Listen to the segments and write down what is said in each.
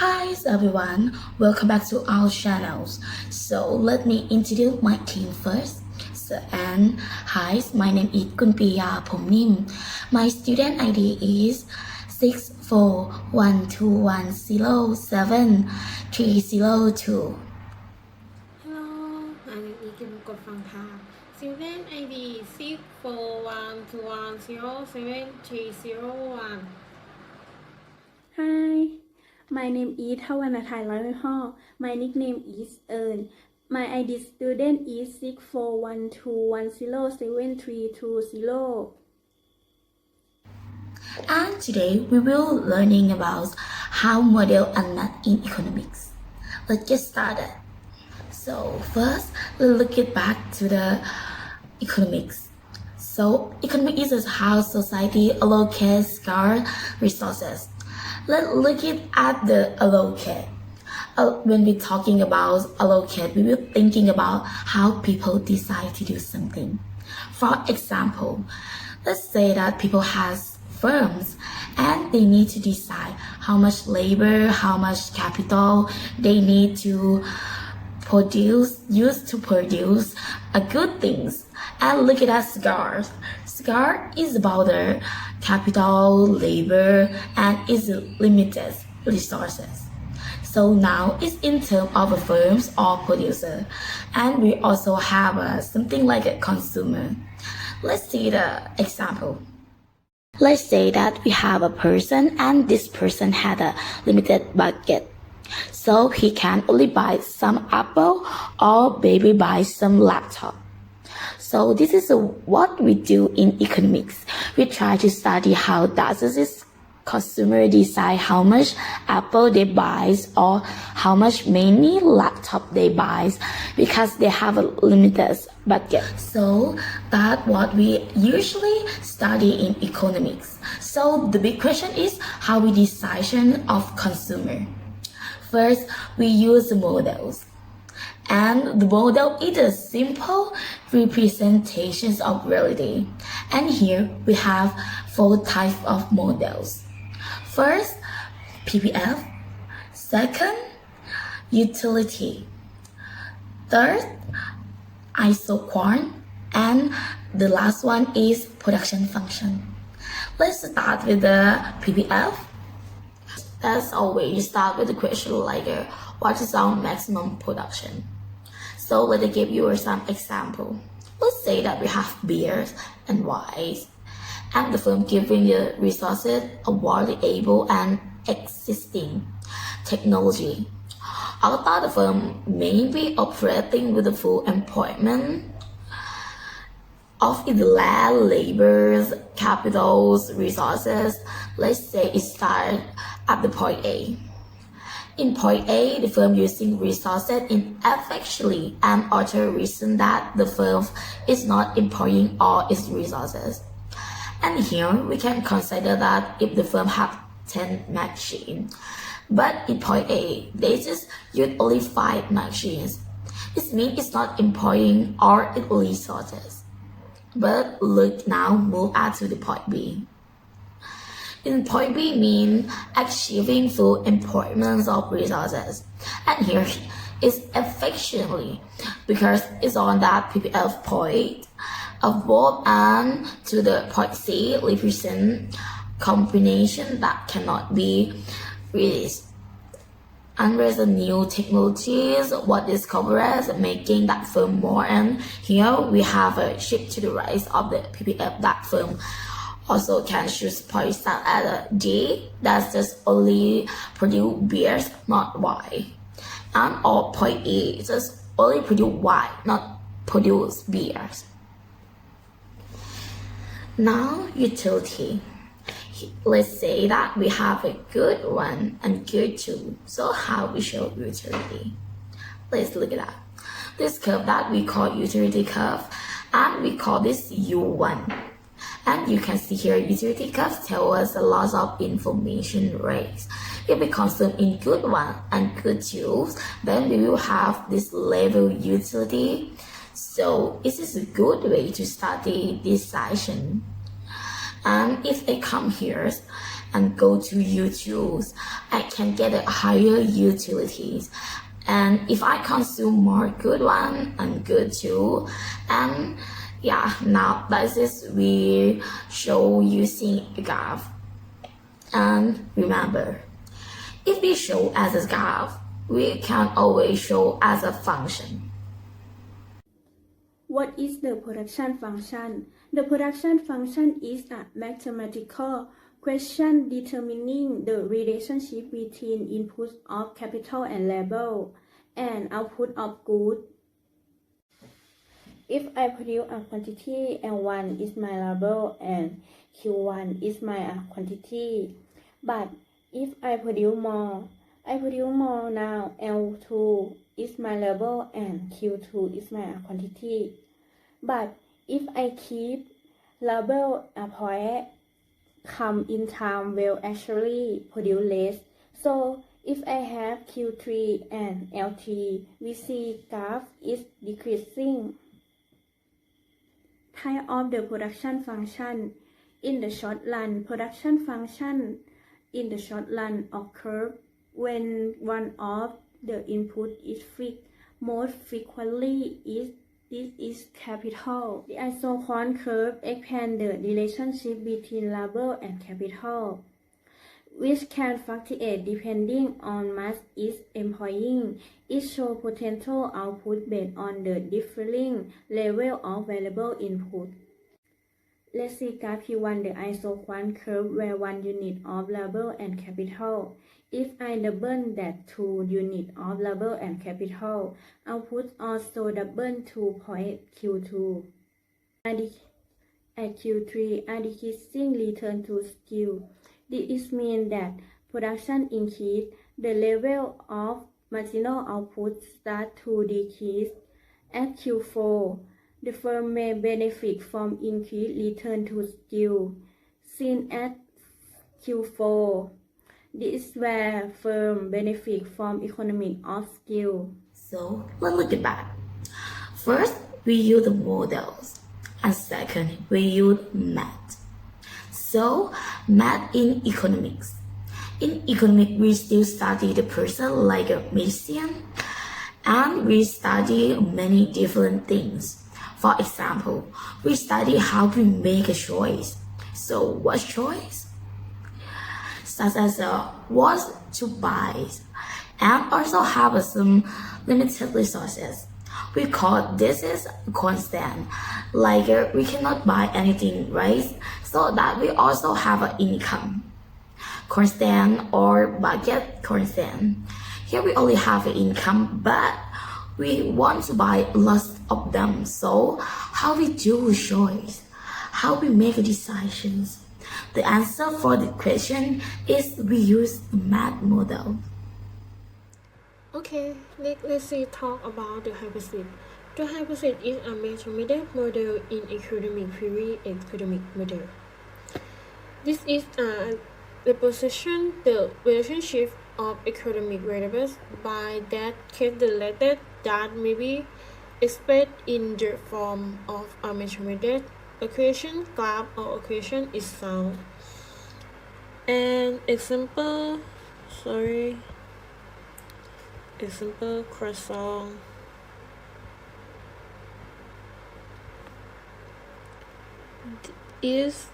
Hi everyone, welcome back to our channels. So let me introduce my team first. Hi, my name is Kunpiya Phomnim. My student ID is 64121073302. Hello, my name is Kim Kod Phang Tha. Student ID 64121073301. Hi, my name is Thawanathai Loiho. My nickname is Earn. My ID student is 64121073320. And today we will learning about how model and math in economics. Let's get started. So first, let's look it back to the economics. So economics is how society allocates scarce resources. Let's look it at the allocate. When we're talking about allocate, we will thinking about how people decide to do something. For example, let's say that people has firms and they need to decide how much labor, how much capital they need to use to produce good things. And look at that scarce. Scarce is about the capital, labor, and is limited resources. So now it's in terms of firms or producer. And we also have something like a consumer. Let's see the example. Let's say that we have a person and this person had a limited budget. So he can only buy some apple or maybe buy some laptop. So this is what we do in economics. We try to study how does this consumer decide how much apple they buys or how much many laptop they buys because they have a limited budget. So that's what we usually study in economics. So the big question is how we decide of consumer. First, we use models. And the model is a simple representation of reality. And here we have 4 types of models. First, PPF. Second, utility. Third, isoquant. And the last one is production function. Let's start with the PPF. As always, start with the question like, what is our maximum production? So let me give you some example. Let's say that we have beers and wines, and the firm giving the resources award able and existing technology. Although the firm may be operating with the full employment of its land, labors, capitals, resources, let's say it starts at the point A. In point A, the firm using resources ineffectively and other reason that the firm is not employing all its resources. And here we can consider that if the firm have 10 machines, but in point A, they just use only 5 machines. It means it's not employing all its resources. But look now, move on to the point B. In point B mean achieving full employment of resources. And here is efficiently because it's on that PPF point of both and to the point C represent combination that cannot be released. Under the new technologies, what is covered making that firm more, and here we have a shift to the right of the PPF that firm also can choose point start at a D that's just only produce beers, not wine. And or point E just only produce wine, not produce beers. Now utility. Let's say that we have a good one and good two. So how we show utility? Let's look at that. This curve that we call utility curve, and we call this U1. And you can see here utility curves tell us a lot of information rates. If we consume in good one and good two, then we will have this level utility. So this is a good way to study this section. And if they come here and go to utils, I can get a higher utilities. And if I consume more good one, I'm good too. And yeah, now this is we show using a graph. And remember, if we show as a graph, we can always show as a function. What is the production function? The production function is a mathematical question determining the relationship between input of capital and labor and output of goods. If I produce a quantity L1 is my labor and Q1 is my quantity, but if I produce more now, L2 is my labor and Q2 is my quantity. But if I keep labor a point come in time will actually produce less. So if I have Q3 and L3, we see graph is decreasing. Type of the production function. In the short run, production function in the short run occur when one of the input is fixed. Most frequently this is capital. The isoquant curve expands the relationship between labor and capital, which can fluctuate depending on mass is employing. It shows potential output based on the differing level of variable input. Let's see graph Q1, the isoquant curve where 1 unit of labor and capital. If I double that 2 units of labor and capital, output also double to point Q2. At Q3, a decreasing return to scale. This means that production increase, the level of marginal output start to decrease. At Q4, the firm may benefit from increased return to scale. Seen at Q4, this is where firm benefit from economy of scale. So let's look at that. First, we use the models. And second, we use math. So, math in economics. In economics, we still study the person like a magician, and we study many different things. For example, we study how to make a choice. So, what choice? Such as what to buy, and also have some limited resources. We call this is constant, like we cannot buy anything, right? So that we also have an income constant or budget constant. Here we only have an income, but we want to buy lots of them. So how we do choice, how we make decisions. The answer for the question is we use a math model. Okay, let's see talk about the hypothesis. The hypothesis is a mathematical model in economic theory and economic model. This is a representation the relationship of economic variables by that calculated that may be expressed in the form of a mathematical equation, graph, or equation is found. An example croissant is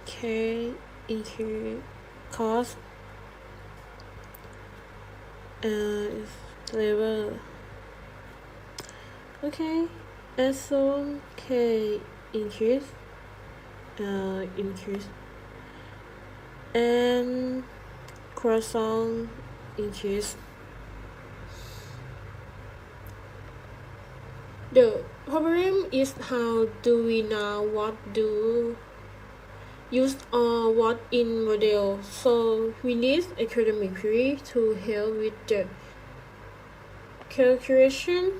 K into cost and labor. Okay, and so K increase and croissant increase. The problem is how do we know what to use or what in model, so we need economic theory to help with the calculation.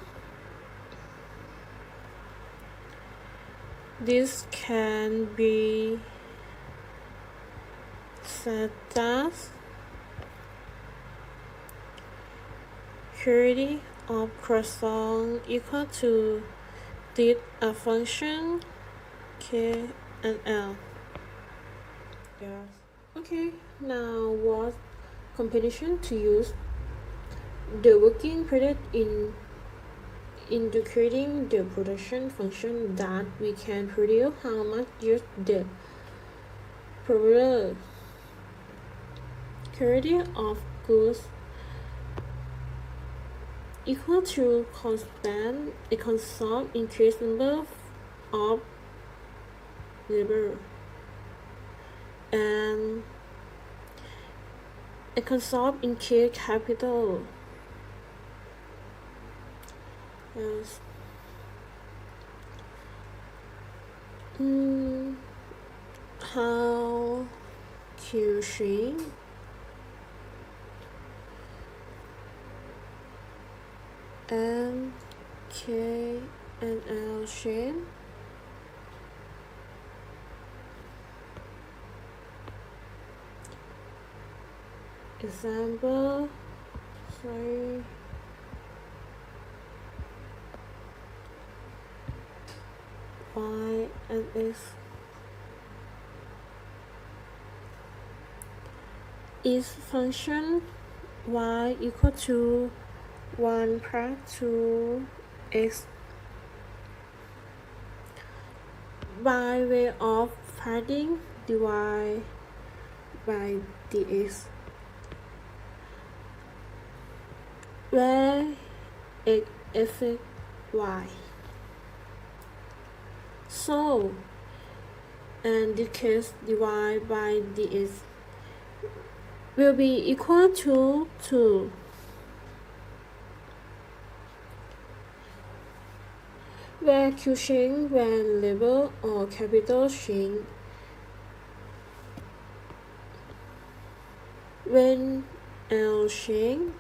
This can be set as quantity of croissant equal to this a function K and L. Yes. Okay, now what competition to use the working product in indicating the production function that we can produce how much use the probability of goods equal to constant a constant increased number of labor and a constant increased capital. Yes. How Q change and K and L chain example Y and X is function y equal to 1 plus 2x by way of finding dy by dx, where x affects y. So, in this case, dy by dx will be equal to 2. Where Q change when labor or capital change when L change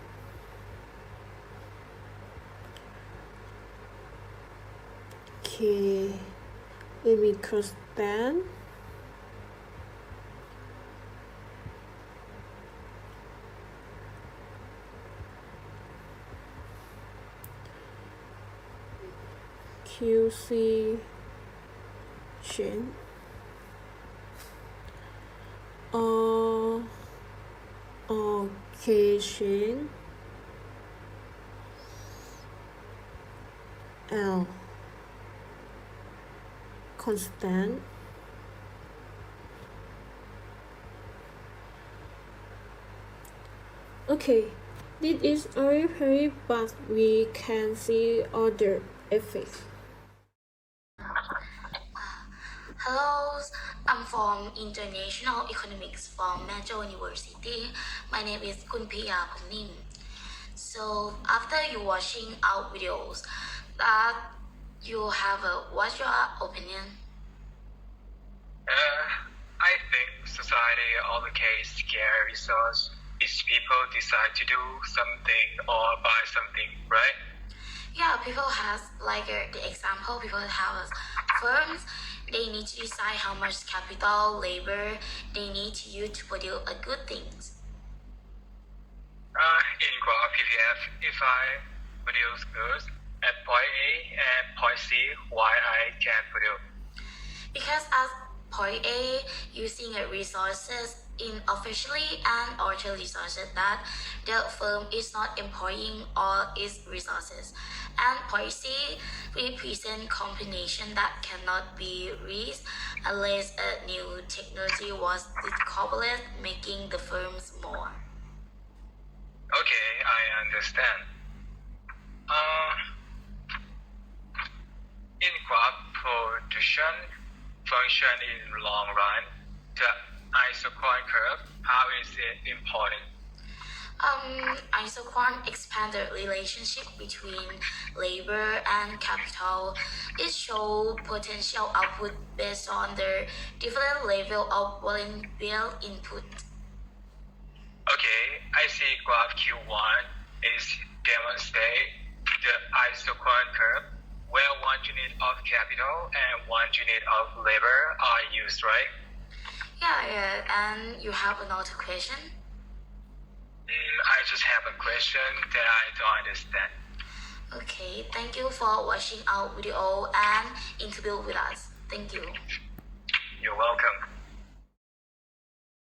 K limit constant QC change or K change L constant Okay, this is arbitrary, but we can see other effects. Hello, I'm from International Economics from Maejo University. My name is Kunpiya Pumnim. So after you watching our videos, that you have what's your opinion? I think society allocates scarce resource if people decide to do something or buy something, right? Yeah, people has like the example. People have firms. They need to decide how much capital, labor they need to use to produce a good things. In graph PPF, if I produce goods at point A and point C, why I can produce? Because at point A, using resources inofficially and other resources that the firm is not employing all its resources. And point C represent combination that cannot be reached unless a new technology was discovered, making the firms more. Okay, I understand. In graph production function in long run, the isoquant curve, how is it important? Isoquant expand the relationship between labor and capital. It shows potential output based on the different level of volume built input. Okay, I see graph Q1 is demonstrate the isoquant curve where 1 unit of capital and 1 unit of labor are used, right? Yeah, and you have another question? I just have a question that I don't understand. Okay, thank you for watching our video and interview with us. Thank you. You're welcome.